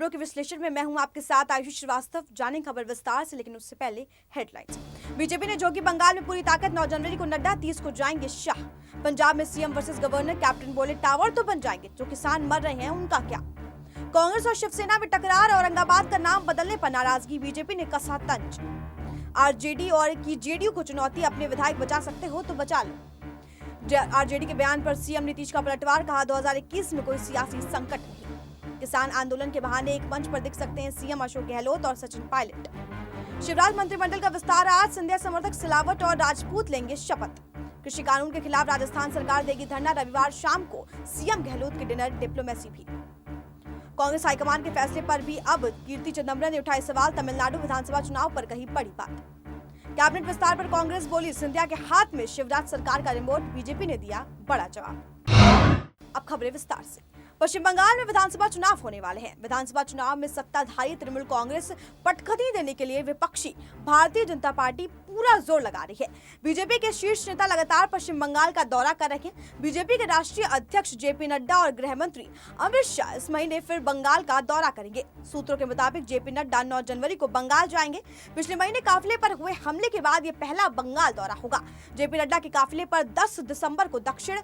खबरों के विश्लेषण में मैं हूं आपके साथ आयुषी श्रीवास्तव। जाने खबर विस्तार से, लेकिन उससे पहले हेडलाइंस। बीजेपी ने जोगी बंगाल में पूरी ताकत, 9 जनवरी को नड्डा, 30 को जाएंगे शाह। पंजाब में सीएम वर्सेस गवर्नर, कैप्टन बोले टावर तो बन जाएंगे, जो किसान मर रहे हैं उनका क्या। कांग्रेस और शिवसेना में टकरार, औरंगाबाद का नाम बदलने पर नाराजगी, बीजेपी ने कसा तंज। आरजेडी और की जेडीयू को चुनौती, अपने विधायक बचा सकते हो तो बचा लो। आरजेडी के बयान पर सीएम नीतीश का पलटवार, कहा 2021 में कोई सियासी संकट नहीं। किसान आंदोलन के बहाने एक मंच पर दिख सकते हैं सीएम अशोक गहलोत और सचिन पायलट। शिवराज मंत्रिमंडल का विस्तार आज, सिंधिया समर्थक सिलावट और राजपूत लेंगे शपथ। कृषि कानून के खिलाफ राजस्थान सरकार देगी धरना, रविवार शाम को सीएम गहलोत के डिनर, डिप्लोमेसी भी। कांग्रेस हाईकमान के फैसले पर भी अब कीर्ति चिदंबरम ने उठाए सवाल, तमिलनाडु विधानसभा चुनाव पर कही बड़ी बात। कैबिनेट विस्तार पर कांग्रेस बोली, सिंधिया के हाथ में शिवराज सरकार का रिमोट, बीजेपी ने दिया बड़ा जवाब। अब खबरें विस्तार से। पश्चिम बंगाल में विधानसभा चुनाव होने वाले हैं। विधानसभा चुनाव में सत्ताधारी तृणमूल कांग्रेस पटखनी देने के लिए विपक्षी भारतीय जनता पार्टी पूरा जोर लगा रही है। बीजेपी के शीर्ष नेता लगातार पश्चिम बंगाल का दौरा कर रहे हैं। बीजेपी के राष्ट्रीय अध्यक्ष जेपी नड्डा और गृह मंत्री अमित शाह इस महीने फिर बंगाल का दौरा करेंगे। सूत्रों के मुताबिक जेपी नड्डा 9 जनवरी को बंगाल जाएंगे। पिछले महीने काफिले पर हुए हमले के बाद ये पहला बंगाल दौरा होगा। जेपी नड्डा के काफिले पर 10 दिसंबर को दक्षिण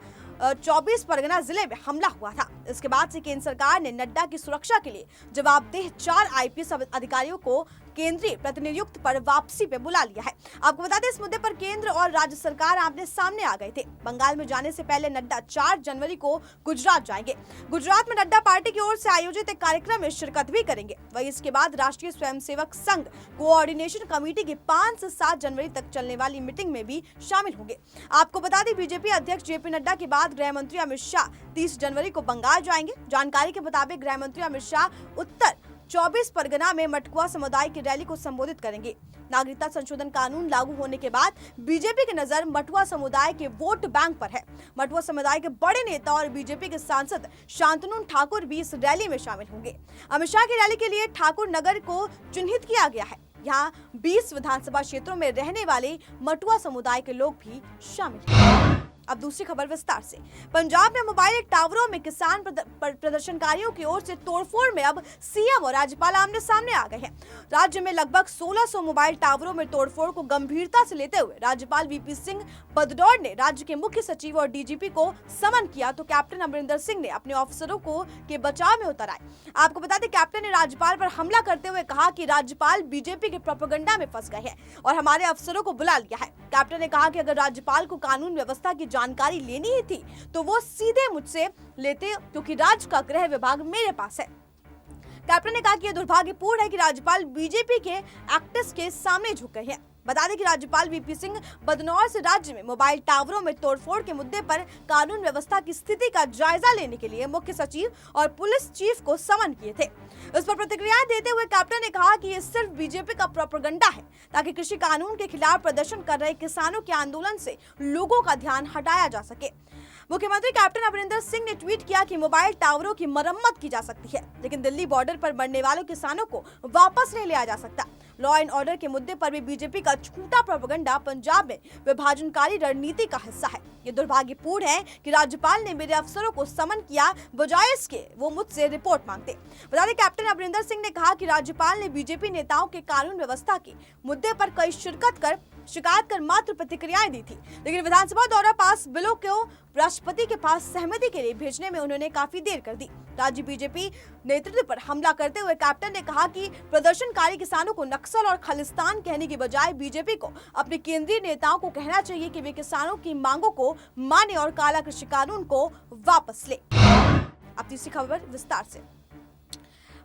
24 परगना जिले में हमला हुआ था। इसके बाद से केंद्र सरकार ने नड्डा की सुरक्षा के लिए जवाबदेह 4 आईपीएस अधिकारियों को केंद्रीय प्रतिनियुक्त पर वापसी पे बुला लिया है। आपको बता दें, इस मुद्दे पर केंद्र और राज्य सरकार आमने सामने आ गए थे। बंगाल में जाने से पहले नड्डा 4 जनवरी को गुजरात जाएंगे। गुजरात में नड्डा पार्टी की ओर से आयोजित एक कार्यक्रम में शिरकत भी करेंगे। वहीं इसके बाद राष्ट्रीय स्वयंसेवक संघ कोऑर्डिनेशन कमेटी की 5 से 7 जनवरी तक चलने वाली मीटिंग में भी शामिल होंगे। आपको बता दें, बीजेपी अध्यक्ष जेपी नड्डा के बाद गृह मंत्री अमित शाह 30 जनवरी को बंगाल जाएंगे। जानकारी के मुताबिक गृह मंत्री अमित शाह उत्तर 24 परगना में मटकुआ समुदाय की रैली को संबोधित करेंगे। नागरिकता संशोधन कानून लागू होने के बाद बीजेपी की नजर मटुआ समुदाय के वोट बैंक पर है। मटुआ समुदाय के बड़े नेता और बीजेपी के सांसद शांतनु ठाकुर भी इस रैली में शामिल होंगे। अमित शाह की रैली के लिए ठाकुर नगर को चिन्हित किया गया है। यहाँ 20 विधानसभा क्षेत्रों में रहने वाले मटुआ समुदाय के लोग भी शामिल हैं। अब दूसरी खबर विस्तार से। पंजाब में मोबाइल टावरों में किसान प्रदर्शनकारियों की ओर से तोड़फोड़ में अब सीएम और राज्यपाल आमने सामने आ गए हैं। राज्य में लगभग 1600 मोबाइल टावरों में तोड़फोड़ को गंभीरता से लेते हुए राज्यपाल वीपी सिंह बदनौर ने राज्य के मुख्य सचिव और डीजीपी को समन किया, तो कैप्टन अमरिंदर सिंह ने अपने ऑफिसरों को के बचाव में उतर आए। आपको बता दें, कैप्टन ने राज्यपाल पर हमला करते हुए कहा कि राज्यपाल बीजेपी के प्रोपेगेंडा में फंस गए हैं और हमारे अफसरों को बुला लिया है। कैप्टन ने कहा कि अगर राज्यपाल को कानून व्यवस्था की जानकारी लेनी ही थी तो वो सीधे मुझसे लेते, क्योंकि राज्य का गृह विभाग मेरे पास है। कैप्टन ने कहा कि यह दुर्भाग्यपूर्ण है कि राज्यपाल बीजेपी के एक्टिविस्ट के सामने झुक गए हैं। बता दें कि राज्यपाल वीपी सिंह बदनौर से राज्य में मोबाइल टावरों में तोड़फोड़ के मुद्दे पर कानून व्यवस्था की स्थिति का जायजा लेने के लिए मुख्य सचिव और पुलिस चीफ को समन किए थे। इस पर प्रतिक्रिया देते हुए कैप्टन ने कहा कि ये सिर्फ बीजेपी का प्रोपेगेंडा है, ताकि कृषि कानून के खिलाफ प्रदर्शन कर रहे किसानों के आंदोलन से लोगों का ध्यान हटाया जा सके। मुख्यमंत्री कैप्टन अमरिंदर सिंह ने ट्वीट किया कि मोबाइल टावरों की मरम्मत की जा सकती है, लेकिन दिल्ली बॉर्डर पर मरने वाले किसानों को वापस नहीं लिया जा सकता। लॉ एंड ऑर्डर के मुद्दे पर भी बीजेपी का झूठा प्रोपेगेंडा पंजाब में विभाजनकारी रणनीति का हिस्सा है। ये दुर्भाग्यपूर्ण है कि राज्यपाल ने मेरे अफसरों को समन किया, बजाय इसके वो मुझसे रिपोर्ट मांगते। बता दें, कैप्टन अमरिंदर सिंह ने कहा कि राज्यपाल ने बीजेपी नेताओं के कानून व्यवस्था के मुद्दे पर कई शिकायत कर मात्र प्रतिक्रियाएं दी थी, लेकिन विधानसभा द्वारा पास बिलों को राष्ट्रपति के पास सहमति के लिए भेजने में उन्होंने काफी देर कर दी। राज्य बीजेपी नेतृत्व पर हमला करते हुए कैप्टन ने कहा कि प्रदर्शनकारी किसानों को नक्सल और खालिस्तान कहने की बजाय बीजेपी को अपने केंद्रीय नेताओं को कहना चाहिए कि वे किसानों की मांगों को माने और काला कृषि कानून को वापस ले। अब तीसरी खबर विस्तार से।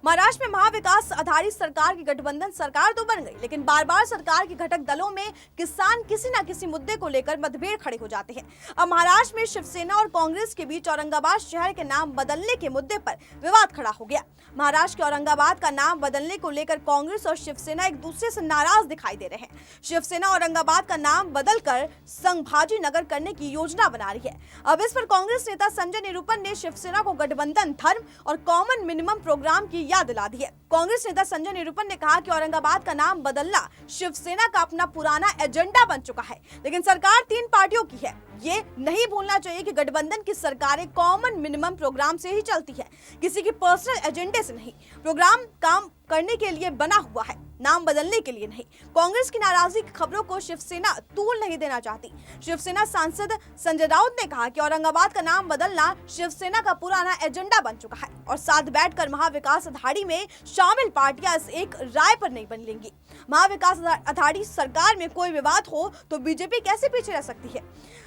महाराष्ट्र में महाविकास आधारित सरकार की गठबंधन सरकार तो बन गई, लेकिन बार बार सरकार के घटक दलों में किसान किसी न किसी मुद्दे को लेकर मतभेद खड़े हो जाते हैं। अब महाराष्ट्र में शिवसेना और कांग्रेस के बीच औरंगाबाद शहर के नाम बदलने के मुद्दे पर विवाद खड़ा हो गया। महाराष्ट्र के औरंगाबाद का नाम बदलने को लेकर कांग्रेस और शिवसेना एक दूसरे से नाराज दिखाई दे रहे हैं। शिवसेना औरंगाबाद का नाम बदलकर संभाजी नगर करने की योजना बना रही है। अब इस पर कांग्रेस नेता संजय निरुपम ने शिवसेना को गठबंधन धर्म और कॉमन मिनिमम प्रोग्राम की याद दिला दी है। कांग्रेस नेता संजय निरुपम ने कहा कि औरंगाबाद का नाम बदलना शिवसेना का अपना पुराना एजेंडा बन चुका है, लेकिन सरकार 3 पार्टियों की है। ये नहीं भूलना चाहिए कि गठबंधन की सरकारें कॉमन मिनिमम प्रोग्राम से ही चलती है, किसी की पर्सनल एजेंडे से नहीं। प्रोग्राम काम करने के लिए बना हुआ है, नाम बदलने के लिए नहीं। कांग्रेस की नाराजगी की खबरों को शिवसेना तूल नहीं देना चाहती। शिवसेना सांसद संजय राउत ने कहा कि औरंगाबाद का नाम बदलना शिवसेना का पुराना एजेंडा बन चुका है और साथ बैठकर महाविकास अघाड़ी में शामिल पार्टियां इस एक राय पर नहीं बनेंगी। महाविकास अघाड़ी सरकार में कोई विवाद हो तो बीजेपी कैसे पीछे रह सकती है।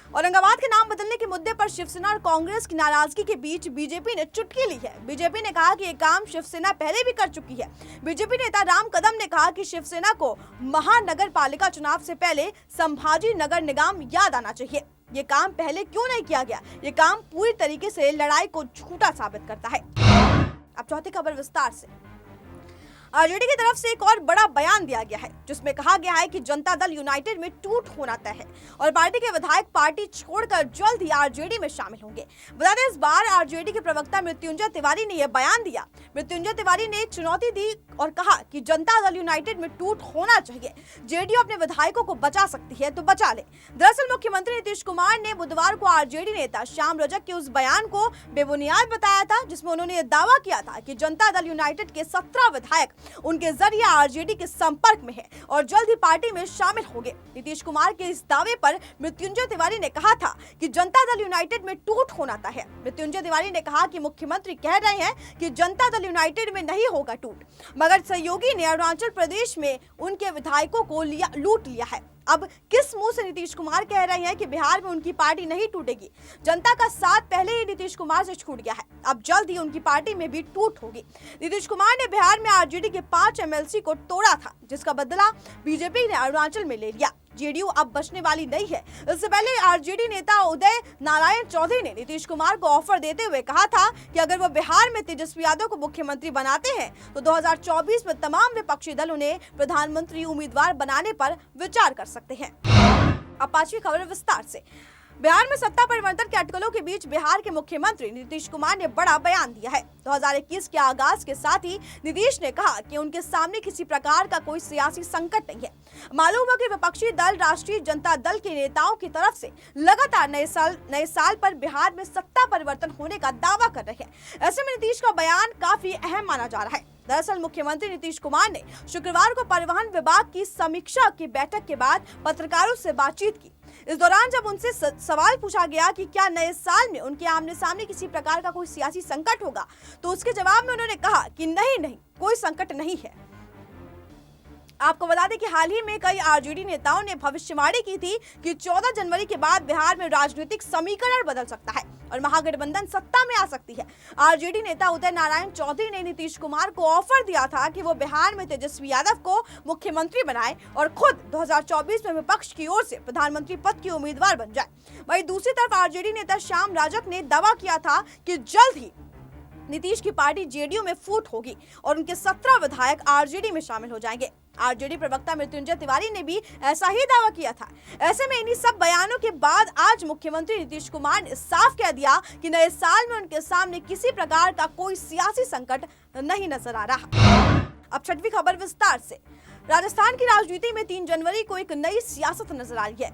औरंगाबाद के नाम बदलने के मुद्दे पर शिवसेना और कांग्रेस की नाराजगी के बीच बीजेपी ने चुटकी ली है। बीजेपी ने कहा कि ये काम शिवसेना पहले भी कर चुकी है। बीजेपी नेता राम कदम ने कहा कि शिवसेना को महानगर पालिका चुनाव से पहले संभाजी नगर निगम याद आना चाहिए। ये काम पहले क्यों नहीं किया गया? ये काम पूरी तरीके से लड़ाई को झूठा साबित करता है। अब चौथी खबर विस्तार से। आरजेडी की तरफ से एक और बड़ा बयान दिया गया है, जिसमें कहा गया है कि जनता दल यूनाइटेड में टूट होना तय है और पार्टी के विधायक पार्टी छोड़कर जल्द ही आरजेडी में शामिल होंगे। बता दें, इस बार आरजेडी के प्रवक्ता मृत्युंजय तिवारी ने यह बयान दिया। मृत्युंजय तिवारी ने चुनौती दी और कहा कि जनता दल यूनाइटेड में टूट होना चाहिए। जेडीयू अपने विधायकों को बचा सकती है तो बचा ले। दरअसल मुख्यमंत्री नीतीश कुमार ने बुधवार को आरजेडी नेता श्याम रजक के उस बयान को बेबुनियाद बताया था, जिसमें उन्होंने यह दावा किया था कि जनता दल यूनाइटेड के 17 विधायक उनके जरिए आरजेडी के संपर्क में है और जल्द ही पार्टी में शामिल होंगे। नीतीश कुमार के इस दावे पर मृत्युंजय तिवारी ने कहा था कि जनता दल यूनाइटेड में टूट होना तय है। मृत्युंजय तिवारी ने कहा कि मुख्यमंत्री कह रहे हैं कि जनता दल यूनाइटेड में नहीं होगा टूट, मगर सहयोगी ने अरुणाचल प्रदेश में उनके विधायकों को लूट लिया है। अब किस मुंह से नीतीश कुमार कह रहे हैं कि बिहार में उनकी पार्टी नहीं टूटेगी? जनता का साथ पहले ही नीतीश कुमार से छूट गया है, अब जल्द ही उनकी पार्टी में भी टूट होगी। नीतीश कुमार ने बिहार में आरजेडी के 5 एमएलसी को तोड़ा था, जिसका बदला बीजेपी ने अरुणाचल में ले लिया। जेडीयू अब बचने वाली नहीं है। इससे पहले आरजेडी नेता उदय नारायण चौधरी ने नीतीश कुमार को ऑफर देते हुए कहा था कि अगर वो बिहार में तेजस्वी यादव को मुख्यमंत्री बनाते हैं तो 2024 में तमाम विपक्षी दल उन्हें प्रधानमंत्री उम्मीदवार बनाने पर विचार कर सकते हैं। अब 5वीं खबर विस्तार से। बिहार में सत्ता परिवर्तन के अटकलों के बीच बिहार के मुख्यमंत्री नीतीश कुमार ने बड़ा बयान दिया है। 2021 के आगाज के साथ ही नीतीश ने कहा कि उनके सामने किसी प्रकार का कोई सियासी संकट नहीं है। मालूम है कि विपक्षी दल राष्ट्रीय जनता दल के नेताओं की तरफ से लगातार नए साल पर बिहार में सत्ता परिवर्तन होने का दावा कर रहे हैं। ऐसे में नीतीश का बयान काफी अहम माना जा रहा है। दरअसल मुख्यमंत्री नीतीश कुमार ने शुक्रवार को परिवहन विभाग की समीक्षा की बैठक के बाद पत्रकारों से बातचीत की। इस दौरान जब उनसे सवाल पूछा गया कि क्या नए साल में उनके आमने सामने किसी प्रकार का कोई सियासी संकट होगा, तो उसके जवाब में उन्होंने कहा कि नहीं, कोई संकट नहीं है। आपको बता दें कि हाल ही में कई आरजेडी नेताओं ने भविष्यवाणी की थी कि 14 जनवरी के बाद बिहार में राजनीतिक समीकरण बदल सकता है और महागठबंधन सत्ता में आ सकती है। आरजेडी नेता उदय नारायण चौधरी ने नीतीश कुमार को ऑफर दिया था कि वो बिहार में तेजस्वी यादव को मुख्यमंत्री बनाए और खुद 2024 में विपक्ष की ओर से प्रधानमंत्री पद की उम्मीदवार बन जाए। वहीं दूसरी तरफ आरजेडी नेता श्याम रजक ने दावा किया था कि जल्द ही नीतीश की पार्टी जेडीयू में फूट होगी और उनके 17 विधायक आरजेडी में शामिल हो जाएंगे। आरजेडी प्रवक्ता मृत्युंजय तिवारी ने भी ऐसा ही दावा किया था। ऐसे में इन्हीं सब बयानों के बाद आज मुख्यमंत्री नीतीश कुमार ने साफ कह दिया कि नए साल में उनके सामने किसी प्रकार का कोई सियासी संकट नहीं नजर आ रहा। अब 6वीं खबर विस्तार से। राजस्थान की राजनीति में 3 जनवरी को एक नई सियासत नजर आ रही है,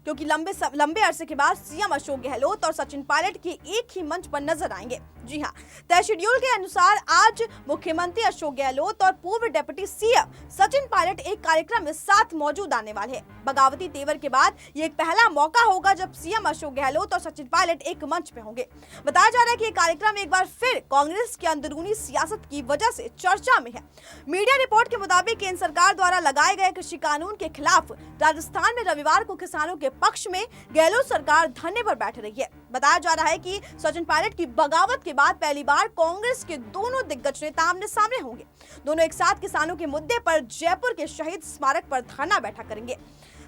क्योंकि लंबे अरसे के बाद सीएम अशोक गहलोत और सचिन पायलट के एक ही मंच पर नजर आएंगे। जी हां, तय शेड्यूल के अनुसार आज मुख्यमंत्री अशोक गहलोत और पूर्व डिप्टी सीएम सचिन पायलट एक कार्यक्रम में साथ मौजूद आने वाले हैं। बगावती तेवर के बाद ये एक पहला मौका होगा जब सीएम अशोक गहलोत और सचिन पायलट एक मंच पे होंगे। बताया जा रहा है कि ये कार्यक्रम एक बार फिर कांग्रेस की अंदरूनी सियासत की वजह से चर्चा में है। मीडिया रिपोर्ट के मुताबिक केंद्र सरकार द्वारा लगाए गए कृषि कानून के खिलाफ राजस्थान में रविवार को किसानों के पक्ष में गहलोत सरकार धरने पर बैठ रही है। बताया जा रहा है कि सचिन पायलट की बगावत के बाद पहली बार कांग्रेस के दोनों दिग्गज नेता आमने सामने होंगे। दोनों एक साथ किसानों के मुद्दे पर जयपुर के शहीद स्मारक पर धरना बैठक करेंगे।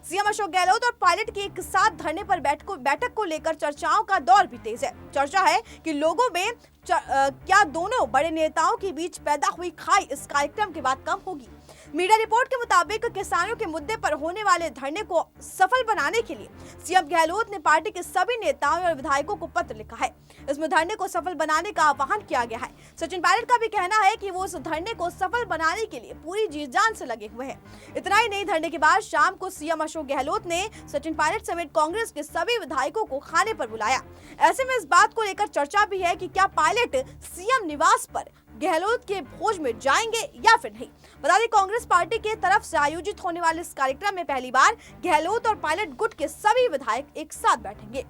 सीएम अशोक गहलोत और पायलट के एक साथ धरने पर बैठक को लेकर चर्चाओं का दौर भी तेज है। चर्चा है कि लोगों में क्या दोनों बड़े नेताओं के बीच पैदा हुई खाई इस कार्यक्रम के बाद कम होगी? मीडिया रिपोर्ट के मुताबिक किसानों के मुद्दे पर होने वाले धरने को सफल बनाने के लिए सीएम गहलोत ने पार्टी के सभी नेताओं और विधायकों को पत्र लिखा है। इसमें धरने को सफल बनाने का आह्वान किया गया है। सचिन पायलट का भी कहना है कि वो इस धरने को सफल बनाने के लिए पूरी जी जान से लगे हुए हैं। इतना ही नहीं, धरने के बाद शाम को सीएम अशोक गहलोत ने सचिन पायलट समेत कांग्रेस के सभी विधायकों को खाने पर बुलाया। ऐसे में इस बात को लेकर चर्चा भी है कि क्या पायलट सीएम निवास पर गहलोत के भोज में जाएंगे या फिर नहीं। बता दें, कांग्रेस पार्टी के तरफ से आयोजित होने वाले इस कार्यक्रम में पहली बार गहलोत और पायलट गुट के सभी विधायक एक साथ बैठेंगे।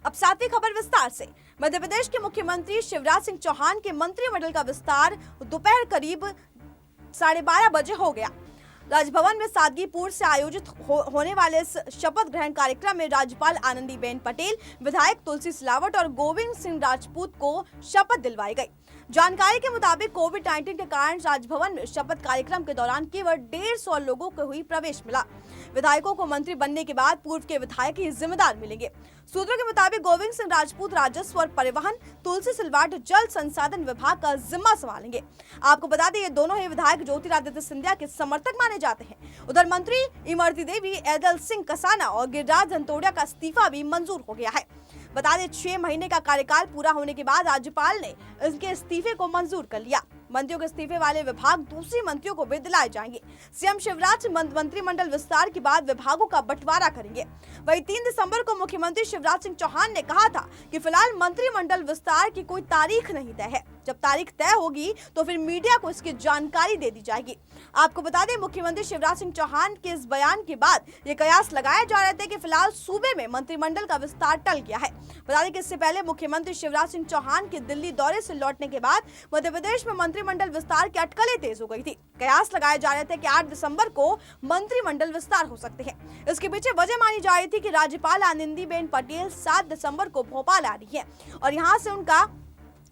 अब सातवीं खबर विस्तार से। मध्य प्रदेश के मुख्यमंत्री शिवराज सिंह चौहान के मंत्रिमंडल का विस्तार दोपहर करीब 12:30 बजे हो गया। राजभवन में सादगीपूर्व से आयोजित होने वाले इस शपथ ग्रहण कार्यक्रम में राज्यपाल आनंदीबेन पटेल, विधायक तुलसी सिलावट और गोविंद सिंह राजपूत को शपथ दिलवाई गई। जानकारी के मुताबिक कोविड-19 के कारण राजभवन में शपथ कार्यक्रम के दौरान केवल 150 लोगों को ही प्रवेश मिला। विधायकों को मंत्री बनने के बाद पूर्व के विधायक ही जिम्मेदार मिलेंगे। सूत्रों के मुताबिक गोविंद सिंह राजपूत राजस्व और परिवहन, तुलसी सिलवाट जल संसाधन विभाग का जिम्मा संभालेंगे। आपको बता दें, ये दोनों ही विधायक ज्योतिरादित्य सिंधिया के समर्थक माने जाते हैं। उधर मंत्री इमरती देवी, ऐदल सिंह कसाना और गिरिराज धनतोड़िया का इस्तीफा भी मंजूर हो गया है। बता दें, 6 महीने का कार्यकाल पूरा होने के बाद राज्यपाल ने इनके इस्तीफे को मंजूर कर लिया। मंत्रियों के इस्तीफे वाले विभाग दूसरी मंत्रियों को भी दिलाए जाएंगे। सीएम शिवराज मंत्रिमंडल विस्तार के बाद विभागों का बंटवारा करेंगे। वहीं 3 दिसंबर को मुख्यमंत्री शिवराज सिंह चौहान ने कहा था कि फिलहाल मंत्रिमंडल विस्तार की कोई तारीख नहीं तय है। जब तारीख तय होगी तो फिर मीडिया को इसकी जानकारी दे दी जाएगी। आपको बता दें, मुख्यमंत्री शिवराज सिंह चौहान के इस बयान के बाद ये कयास लगाए जा रहे थे कि फिलहाल सूबे में मंत्रिमंडल का विस्तार टल गया है। बता दें कि इससे पहले मुख्यमंत्री शिवराज सिंह चौहान के दिल्ली दौरे से लौटने के बाद मध्य प्रदेश में मंत्रिमंडल विस्तार की अटकलें तेज हो गई थी। कयास लगाए जा रहे थे कि 8 दिसंबर को मंत्रिमंडल विस्तार हो सकते हैं। इसके पीछे वजह मानी जा रही थी कि राज्यपाल आनंदीबेन पटेल 7 दिसंबर को भोपाल आ रही है और यहाँ से उनका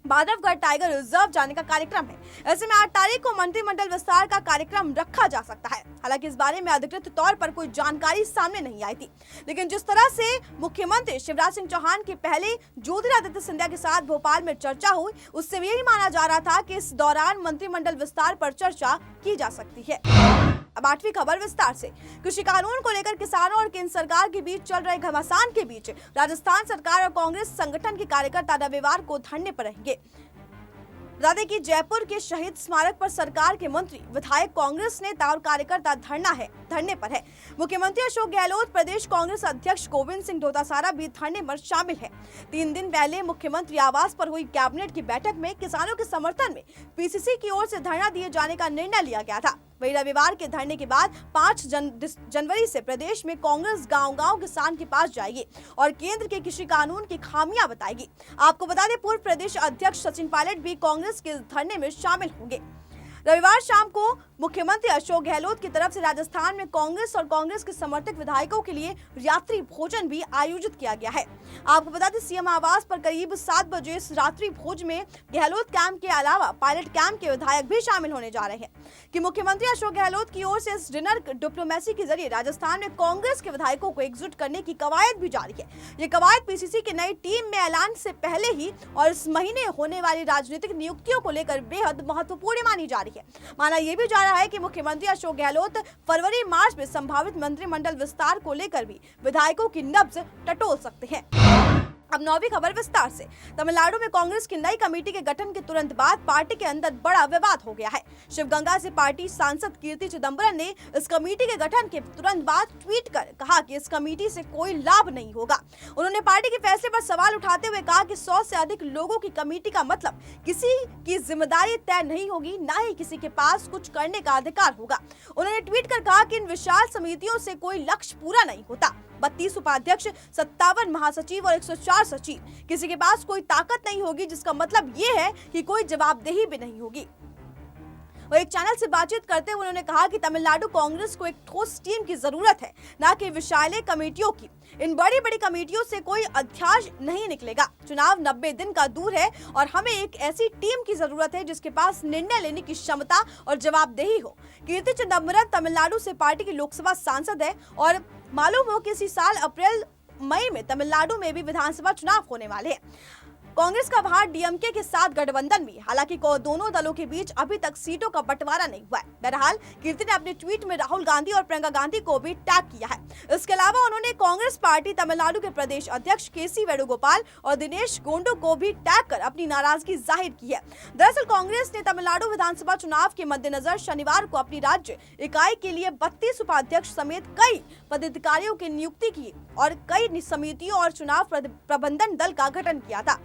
बांधवगढ़ टाइगर रिजर्व जाने का कार्यक्रम है। ऐसे में 8 तारीख को मंत्रिमंडल विस्तार का कार्यक्रम रखा जा सकता है। हालांकि इस बारे में अधिकृत तौर पर कोई जानकारी सामने नहीं आई थी, लेकिन जिस तरह से मुख्यमंत्री शिवराज सिंह चौहान के पहले ज्योतिरादित्य सिंधिया के साथ भोपाल में चर्चा हुई, उससे यही माना जा रहा था कि इस दौरान मंत्रिमंडल विस्तार पर चर्चा की जा सकती है। अब 8वीं खबर विस्तार से। कृषि कानून को लेकर किसानों और केंद्र सरकार के बीच चल रहे घमासान के बीच राजस्थान सरकार और कांग्रेस संगठन के कार्यकर्ता रविवार को धरने पर रहेंगे। बता दें कि जयपुर के शहीद स्मारक पर सरकार के मंत्री, विधायक, कांग्रेस नेता और कार्यकर्ता धरने पर है। मुख्यमंत्री अशोक गहलोत, प्रदेश कांग्रेस अध्यक्ष गोविंद सिंह डोटासरा भी धरने पर शामिल है। 3 दिन पहले मुख्यमंत्री आवास पर हुई कैबिनेट की बैठक में किसानों के समर्थन में पीसीसी की ओर से धरना दिए जाने का निर्णय लिया गया था। वही रविवार के धरने के बाद 5 जनवरी से प्रदेश में कांग्रेस गांव-गांव किसान के पास जाएगी और केंद्र के कृषि कानून की खामियां बताएगी। आपको बता दें, पूर्व प्रदेश अध्यक्ष सचिन पायलट भी कांग्रेस के धरने में शामिल होंगे। रविवार शाम को मुख्यमंत्री अशोक गहलोत की तरफ से राजस्थान में कांग्रेस और कांग्रेस के समर्थक विधायकों के लिए रात्रि भोजन भी आयोजित किया गया है। आपको बता दें, सीएम आवास पर करीब 7 बजे इस रात्रि भोज में गहलोत कैंप के अलावा पायलट कैंप के विधायक भी शामिल होने जा रहे हैं। कि मुख्यमंत्री अशोक गहलोत की ओर से इस डिनर डिप्लोमेसी के जरिए राजस्थान में कांग्रेस के विधायकों को एकजुट करने की कवायद भी जारी है। ये कवायद पीसीसी की नई टीम में ऐलान से पहले ही और इस महीने होने वाली राजनीतिक नियुक्तियों को लेकर बेहद महत्वपूर्ण मानी जा रही है। माना यह भी जा रहा है कि मुख्यमंत्री अशोक गहलोत फरवरी-मार्च में संभावित मंत्रिमंडल विस्तार को लेकर भी विधायकों की नब्ज टटोल सकते हैं। अब 9वीं खबर विस्तार से। तमिलनाडु में कांग्रेस की नई कमेटी के गठन के तुरंत बाद पार्टी के अंदर बड़ा विवाद हो गया है। शिवगंगा से पार्टी सांसद कीर्ति चिदंबरम ने इस कमेटी के गठन के तुरंत बाद ट्वीट कर कहा कि इस कमेटी से कोई लाभ नहीं होगा। उन्होंने पार्टी के फैसले पर सवाल उठाते हुए कहा कि 100 से अधिक लोगों की कमेटी का मतलब किसी की जिम्मेदारी तय नहीं होगी, ना ही किसी के पास कुछ करने का अधिकार होगा। उन्होंने ट्वीट कर कहा कि इन विशाल समितियों से कोई लक्ष्य पूरा नहीं होता। 32 उपाध्यक्ष, 57 महासचिव और 104 सचिव, किसी के पास कोई ताकत नहीं होगी, जिसका मतलब ये है कि कोई जवाबदेही भी नहीं होगी। वो एक चैनल से बातचीत करते हुए उन्होंने कहा कि तमिलनाडु कांग्रेस को एक ठोस टीम की जरूरत है, ना कि विशाल कमेटियों की। इन बड़ी बड़ी कमेटियों से कोई अध्यादेश नहीं निकलेगा। चुनाव 90 दिन का दूर है और हमें एक ऐसी टीम की जरूरत है जिसके पास निर्णय लेने की क्षमता और जवाबदेही हो। कीर्ति चिदंबरम तमिलनाडु से पार्टी की लोकसभा सांसद है और मालूम हो कि इसी साल अप्रैल मई में तमिलनाडु में भी विधानसभा चुनाव होने वाले हैं। कांग्रेस का बाहर डीएमके के साथ गठबंधन भी, हालांकि दोनों दलों के बीच अभी तक सीटों का बंटवारा नहीं हुआ है। बहरहाल कीर्ति ने अपने ट्वीट में राहुल गांधी और प्रियंका गांधी को भी टैग किया है। इसके अलावा उन्होंने कांग्रेस पार्टी तमिलनाडु के प्रदेश अध्यक्ष केसी वेणुगोपाल और दिनेश गोंडू को भी टैग कर अपनी नाराजगी जाहिर की है। दरअसल कांग्रेस ने तमिलनाडु विधानसभा चुनाव के मद्देनजर शनिवार को अपनी राज्य इकाई के लिए 32 उपाध्यक्ष समेत कई पदाधिकारियों की नियुक्ति की और कई समितियों और चुनाव प्रबंधन दल का गठन किया था।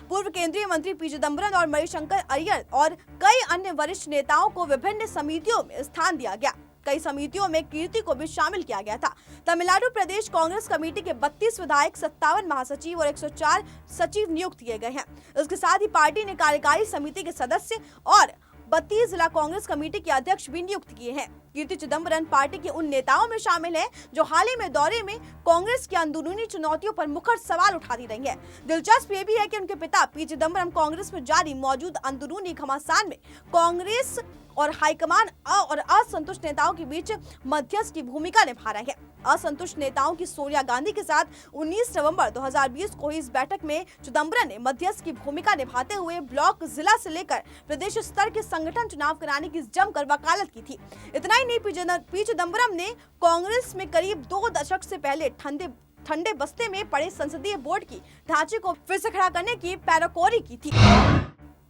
पूर्व केंद्रीय मंत्री पी चिदंबरम और मणिशंकर अय्यर और कई अन्य वरिष्ठ नेताओं को विभिन्न समितियों में स्थान दिया गया। कई समितियों में कीर्ति को भी शामिल किया गया था। तमिलनाडु प्रदेश कांग्रेस कमेटी के 32 विधायक, 57 महासचिव और 104 सचिव नियुक्त किए गए हैं। इसके साथ ही पार्टी ने कार्यकारी समिति के सदस्य और 32 जिला कांग्रेस कमेटी के अध्यक्ष भी नियुक्त किए हैं। कीर्ति चिदंबरम पार्टी के उन नेताओं में शामिल हैं जो हाल ही में दौरे में कांग्रेस की अंदरूनी चुनौतियों पर मुखर सवाल उठाती रही हैं। दिलचस्प ये भी है कि उनके पिता पी चिदंबरम कांग्रेस में जारी मौजूद अंदरूनी घमासान में कांग्रेस और हाईकमान और असंतुष्ट नेताओं के बीच मध्यस्थ की भूमिका निभा रहे हैं। असंतुष्ट नेताओं की सोनिया गांधी के साथ 19 नवंबर 2020 को इस बैठक में चिदंबरम ने मध्यस्थ की भूमिका निभाते हुए ब्लॉक, जिला से लेकर प्रदेश स्तर के संगठन चुनाव कराने की जमकर वकालत की थी। इतना ही नहीं, पी चिदंबरम ने कांग्रेस में करीब 2 दशक से पहले ठंडे बस्ते में पड़े संसदीय बोर्ड की ढांचे को फिर से खड़ा करने की पैरोकारी की थी।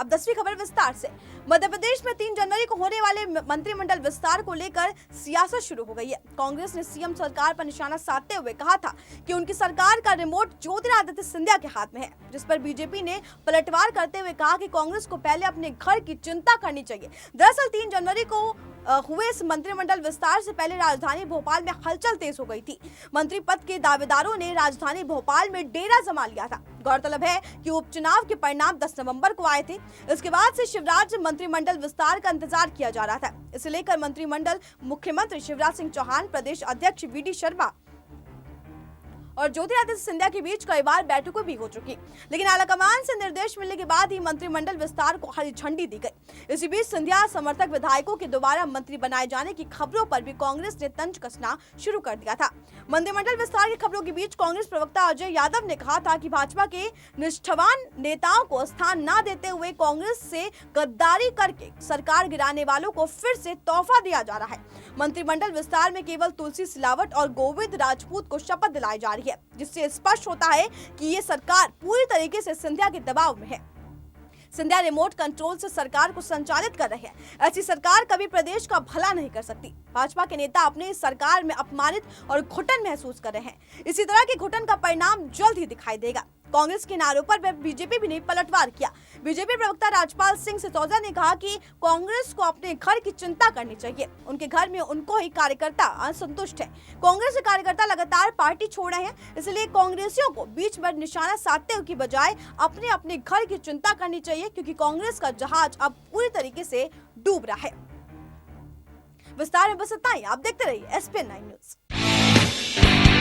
अब 10वीं खबर विस्तार से। मध्य प्रदेश में 3 जनवरी को होने वाले मंत्रिमंडल विस्तार को लेकर सियासत शुरू हो गई है। कांग्रेस ने सीएम सरकार पर निशाना साधते हुए कहा था कि उनकी सरकार का रिमोट ज्योतिरादित्य सिंधिया के हाथ में है, जिस पर बीजेपी ने पलटवार करते हुए कहा कि कांग्रेस को पहले अपने घर की चिंता करनी चाहिए। दरअसल 3 जनवरी को हुए इस मंत्रिमंडल विस्तार से पहले राजधानी भोपाल में हलचल तेज हो गई थी। मंत्री पद के दावेदारों ने राजधानी भोपाल में डेरा जमा लिया था। गौरतलब है कि उपचुनाव के परिणाम 10 नवंबर को आए थे। इसके बाद से शिवराज मंत्रिमंडल विस्तार का इंतजार किया जा रहा था। इसे लेकर मंत्रिमंडल मुख्यमंत्री शिवराज सिंह चौहान, प्रदेश अध्यक्ष वी.डी. शर्मा और ज्योतिरादित्य सिंधिया के बीच कई बार बैठकें भी हो चुकी, लेकिन आलाकमान से निर्देश मिलने के बाद ही मंत्रिमंडल विस्तार को हरी झंडी दी गई। इसी बीच सिंधिया समर्थक विधायकों के दोबारा मंत्री बनाए जाने की खबरों पर भी कांग्रेस ने तंज कसना शुरू कर दिया था। मंत्रिमंडल विस्तार की खबरों के बीच कांग्रेस प्रवक्ता अजय यादव ने कहा था कि भाजपा के निष्ठावान नेताओं को स्थान न देते हुए कांग्रेस से गद्दारी करके सरकार गिराने वालों को फिर से तोहफा दिया जा रहा है। मंत्रिमंडल विस्तार में केवल तुलसी सिलावट और गोविंद राजपूत को शपथ दिलाई जा रही है, जिससे स्पष्ट होता है कि ये सरकार पूरी तरीके से सिंधिया के दबाव में है। सिंधिया रिमोट कंट्रोल से सरकार को संचालित कर रहे हैं। ऐसी सरकार कभी प्रदेश का भला नहीं कर सकती। भाजपा के नेता अपने इस सरकार में अपमानित और घुटन महसूस कर रहे हैं। इसी तरह की घुटन का परिणाम जल्द ही दिखाई देगा। कांग्रेस के नारों पर बीजेपी भी ने पलटवार किया। बीजेपी प्रवक्ता राजपाल सिंह सिसोदिया ने कहा कि कांग्रेस को अपने घर की चिंता करनी चाहिए। उनके घर में उनको ही कार्यकर्ता असंतुष्ट है। कांग्रेस के कार्यकर्ता लगातार पार्टी छोड़ रहे हैं, इसलिए कांग्रेसियों को बीच में निशाना साधने की बजाय अपने अपने घर की चिंता करनी चाहिए, क्योंकि कांग्रेस का जहाज अब पूरी तरीके से डूब रहा है। विस्तार में बस इतना ही। आप देखते रहिए SPN 9 न्यूज।